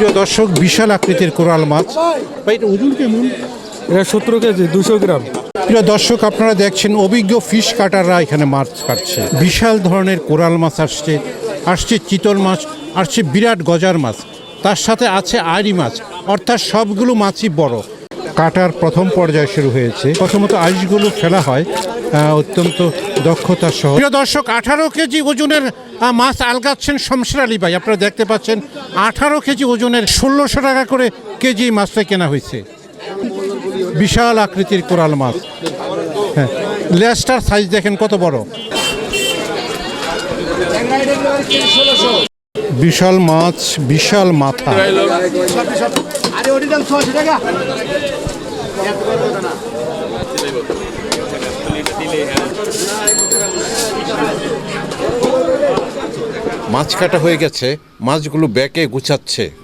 প্রিয় দর্শক, বিশাল আকৃতির কোরাল মাছ। ভাই এটা ওজন কেমন? এটা 17 কেজি, 200 গ্রাম। প্রিয় দর্শক, আপনারা দেখছেন অভিজ্ঞ ফিশ কাটাররা এখানে মাছ কাটছে। বিশাল ধরনের কোরাল মাছ আসছে চিতল মাছ, আসছে বিরাট গজার মাছ, তার সাথে আছে আইড়ি মাছ, অর্থাৎ সবগুলো মাছই বড়। কাটার প্রথম পর্যায় শুরু হয়েছে। প্রথমত আইসগুলো ফেলা হয় অত্যন্ত দক্ষতার সহ। প্রিয় দর্শক, 18 কেজি ওজনের মাছ আলগাচ্ছেন শমশের আলী ভাই। আপনারা দেখতে পাচ্ছেন 18 কেজি ওজনের 1600 টাকা করে কেজি মাছটা কেনা হয়েছে। বিশাল আকৃতির কোরাল মাছ। হ্যাঁ, লেজটার সাইজ দেখেন কত বড়। বিশাল মাছ, বিশাল মাথা। মাছ কাটা হয়ে গেছে, মাছগুলো ব্যাকে গুছাচ্ছে।